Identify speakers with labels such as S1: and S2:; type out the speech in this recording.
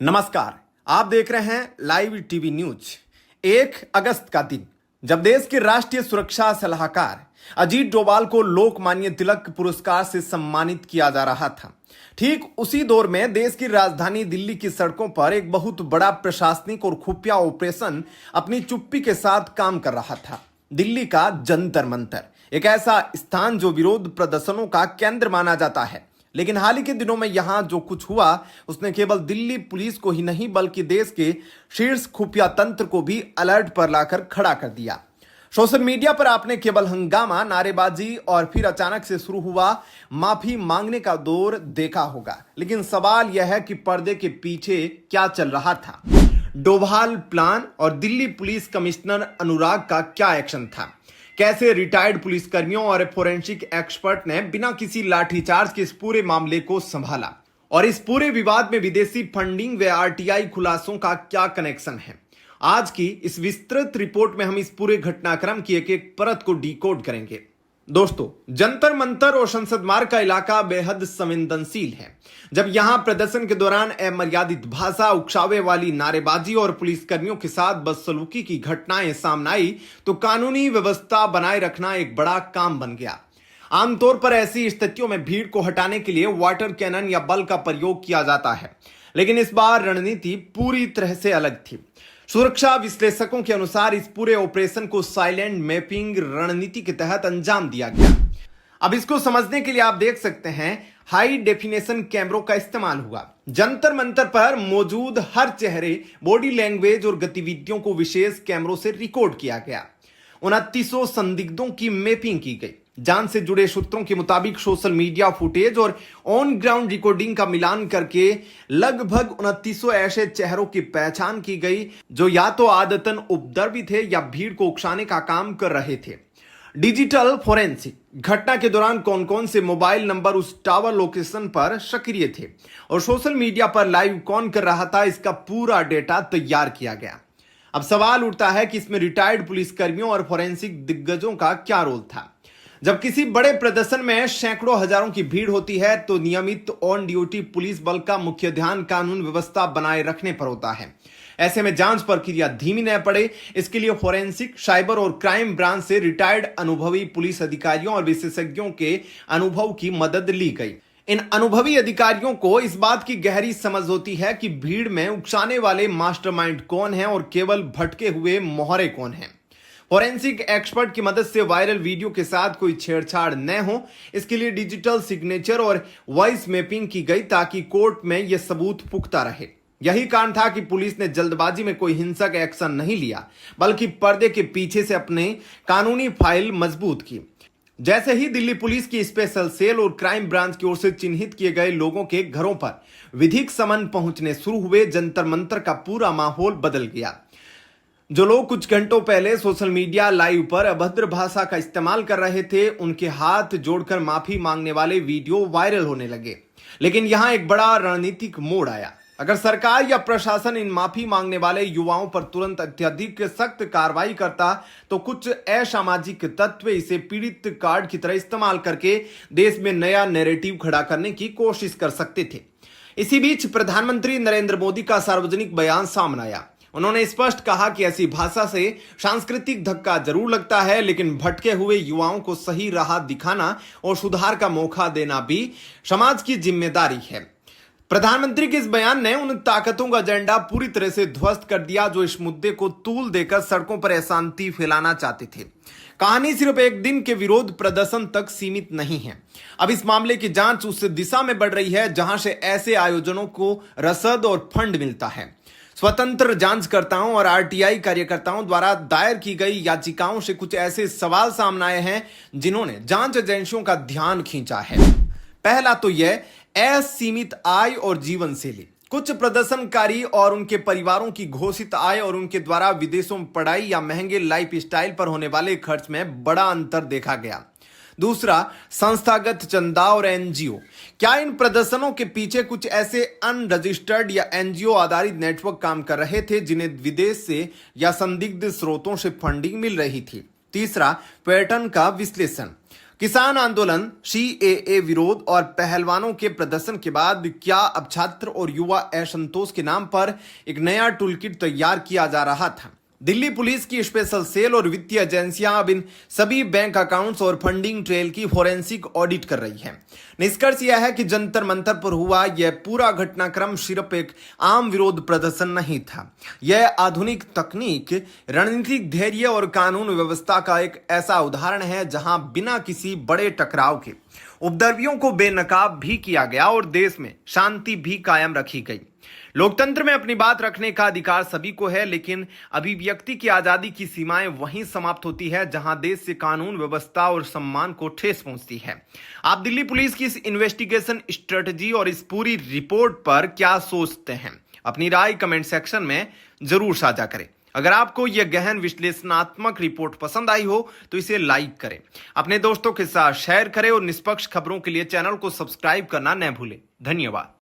S1: नमस्कार। आप देख रहे हैं लाइव टीवी न्यूज। 1 अगस्त का दिन जब देश के राष्ट्रीय सुरक्षा सलाहकार अजीत डोभाल को लोकमान्य तिलक पुरस्कार से सम्मानित किया जा रहा था। ठीक उसी दौर में देश की राजधानी दिल्ली की सड़कों पर एक बहुत बड़ा प्रशासनिक और खुफिया ऑपरेशन अपनी चुप्पी के साथ काम कर रहा था। दिल्ली का जंतर मंतर एक ऐसा स्थान जो विरोध प्रदर्शनों का केंद्र माना जाता है, लेकिन हाल ही के दिनों में यहां जो कुछ हुआ उसने केवल दिल्ली पुलिस को ही नहीं बल्कि देश के शीर्ष खुफिया तंत्र को भी अलर्ट पर लाकर खड़ा कर दिया। सोशल मीडिया पर आपने केवल हंगामा, नारेबाजी और फिर अचानक से शुरू हुआ माफी मांगने का दौर देखा होगा, लेकिन सवाल यह है कि पर्दे के पीछे क्या चल रहा था। डोभाल प्लान और दिल्ली पुलिस कमिश्नर अनुराग का क्या एक्शन था। कैसे रिटायर्ड पुलिसकर्मियों और फोरेंसिक एक्सपर्ट ने बिना किसी लाठीचार्ज के इस पूरे मामले को संभाला और इस पूरे विवाद में विदेशी फंडिंग व आरटीआई खुलासों का क्या कनेक्शन है। आज की इस विस्तृत रिपोर्ट में हम इस पूरे घटनाक्रम की एक एक परत को डिकोड करेंगे। दोस्तों, जंतर मंतर और संसद मार्ग का इलाका बेहद संवेदनशील है। जब यहां प्रदर्शन के दौरान अमर्यादित भाषा, उकसावे वाली नारेबाजी और पुलिसकर्मियों के साथ बदसलूकी की घटनाएं सामने आई तो कानूनी व्यवस्था बनाए रखना एक बड़ा काम बन गया। आमतौर पर ऐसी स्थितियों में भीड़ को हटाने के लिए वाटर कैनन या बल का प्रयोग किया जाता है, लेकिन इस बार रणनीति पूरी तरह से अलग थी। सुरक्षा विश्लेषकों के अनुसार इस पूरे ऑपरेशन को साइलेंट मैपिंग रणनीति के तहत अंजाम दिया गया। अब इसको समझने के लिए आप देख सकते हैं हाई डेफिनेशन कैमरों का इस्तेमाल हुआ। जंतर मंतर पर मौजूद हर चेहरे, बॉडी लैंग्वेज और गतिविधियों को विशेष कैमरों से रिकॉर्ड किया गया। 2900 संदिग्धों की मैपिंग की गई। जान से जुड़े सूत्रों के मुताबिक सोशल मीडिया फुटेज और ऑन ग्राउंड रिकॉर्डिंग का मिलान करके लगभग 2900 ऐसे चेहरों की पहचान की गई जो या तो आदतन उपद्रवी थे या भीड़ को उकसाने का काम कर रहे थे। डिजिटल फोरेंसिक, घटना के दौरान कौन कौन से मोबाइल नंबर उस टावर लोकेशन पर सक्रिय थे और सोशल मीडिया पर लाइव कौन कर रहा था, इसका पूरा डेटा तैयार किया गया। अब सवाल उठता है कि इसमें रिटायर्ड पुलिसकर्मियों और फोरेंसिक दिग्गजों का क्या रोल था। जब किसी बड़े प्रदर्शन में सैकड़ों हजारों की भीड़ होती है तो नियमित ऑन ड्यूटी पुलिस बल का मुख्य ध्यान कानून व्यवस्था बनाए रखने पर होता है। ऐसे में जांच प्रक्रिया धीमी न पड़े, इसके लिए फोरेंसिक, साइबर और क्राइम ब्रांच से रिटायर्ड अनुभवी पुलिस अधिकारियों और विशेषज्ञों के अनुभव की मदद ली गई। इन अनुभवी अधिकारियों को इस बात की गहरी समझ होती है कि भीड़ में उकसाने वाले मास्टरमाइंड कौन है और केवल भटके हुए मोहरे कौन हैं। फोरेंसिक एक्सपर्ट की मदद से वायरल वीडियो के साथ कोई छेड़छाड़ न हो, इसके लिए डिजिटल सिग्नेचर और वॉइस मैपिंग की गई ताकि कोर्ट में यह सबूत पुख्ता रहे। यही कारण था कि पुलिस ने जल्दबाजी में कोई हिंसक एक्शन नहीं लिया, बल्कि पर्दे के पीछे से अपने कानूनी फाइल मजबूत की। जैसे ही दिल्ली पुलिस की स्पेशल सेल और क्राइम ब्रांच की ओर से चिन्हित किए गए लोगों के घरों पर विधिक समन पहुंचने शुरू हुए, जंतर मंतर का पूरा माहौल बदल गया। जो लोग कुछ घंटों पहले सोशल मीडिया लाइव पर अभद्र भाषा का इस्तेमाल कर रहे थे, उनके हाथ जोड़कर माफी मांगने वाले वीडियो वायरल होने लगे। लेकिन यहां एक बड़ा रणनीतिक मोड़ आया। अगर सरकार या प्रशासन इन माफी मांगने वाले युवाओं पर तुरंत अत्यधिक सख्त कार्रवाई करता तो कुछ असामाजिक तत्व इसे पीड़ित कार्ड की तरह इस्तेमाल करके देश में नया नैरेटिव खड़ा करने की कोशिश कर सकते थे। इसी बीच प्रधानमंत्री नरेंद्र मोदी का सार्वजनिक बयान सामने आया। उन्होंने स्पष्ट कहा कि ऐसी भाषा से सांस्कृतिक धक्का जरूर लगता है, लेकिन भटके हुए युवाओं को सही राह दिखाना और सुधार का मौका देना भी समाज की जिम्मेदारी है। प्रधानमंत्री के इस बयान ने उन ताकतों का एजेंडा पूरी तरह से ध्वस्त कर दिया जो इस मुद्दे को तूल देकर सड़कों पर अशांति फैलाना चाहते थे। कहानी सिर्फ एक दिन के विरोध प्रदर्शन तक सीमित नहीं है। अब इस मामले की जांच उस दिशा में बढ़ रही है जहां से ऐसे आयोजनों को रसद और फंड मिलता है। स्वतंत्र जांचकर्ताओं और आरटीआई कार्यकर्ताओं द्वारा दायर की गई याचिकाओं से कुछ ऐसे सवाल सामने आए हैं जिन्होंने जांच एजेंसियों का ध्यान खींचा है। पहला तो यह असीमित आय और जीवन शैली। कुछ प्रदर्शनकारी और उनके परिवारों की घोषित आय और उनके द्वारा विदेशों में पढ़ाई या महंगे लाइफ स्टाइल पर होने वाले खर्च में बड़ा अंतर देखा गया। दूसरा, संस्थागत चंदा और एनजीओ। क्या इन प्रदर्शनों के पीछे कुछ ऐसे अनरजिस्टर्ड या एनजीओ आधारित नेटवर्क काम कर रहे थे जिन्हें विदेश से या संदिग्ध स्रोतों से फंडिंग मिल रही थी। तीसरा, पैटर्न का विश्लेषण। किसान आंदोलन, सीएए विरोध और पहलवानों के प्रदर्शन के बाद क्या अब छात्र और युवा असंतोष के नाम पर एक नया टूलकिट तैयार किया जा रहा था। दिल्ली पुलिस की स्पेशल सेल और वित्तीय एजेंसियां अब इन सभी बैंक अकाउंट्स और फंडिंग ट्रेल की फोरेंसिक ऑडिट कर रही है। निष्कर्ष यह है कि जंतर मंतर पर हुआ यह पूरा घटनाक्रम सिर्फ एक आम विरोध प्रदर्शन नहीं था। यह आधुनिक तकनीक, रणनीतिक धैर्य और कानून व्यवस्था का एक ऐसा उदाहरण है जहां बिना किसी बड़े टकराव के उपद्रवियों को बेनकाब भी किया गया और देश में शांति भी कायम रखी गई। लोकतंत्र में अपनी बात रखने का अधिकार सभी को है, लेकिन अभिव्यक्ति की आजादी की सीमाएं वहीं समाप्त होती है जहां देश से कानून व्यवस्था और सम्मान को ठेस पहुंचती है। आप दिल्ली पुलिस की इस इन्वेस्टिगेशन स्ट्रेटजी और इस पूरी रिपोर्ट पर क्या सोचते हैं? अपनी राय कमेंट सेक्शन में जरूर साझा करें। अगर आपको यह गहन विश्लेषणात्मक रिपोर्ट पसंद आई हो तो इसे लाइक करें, अपने दोस्तों के साथ शेयर करें और निष्पक्ष खबरों के लिए चैनल को सब्सक्राइब करना न भूलें। धन्यवाद।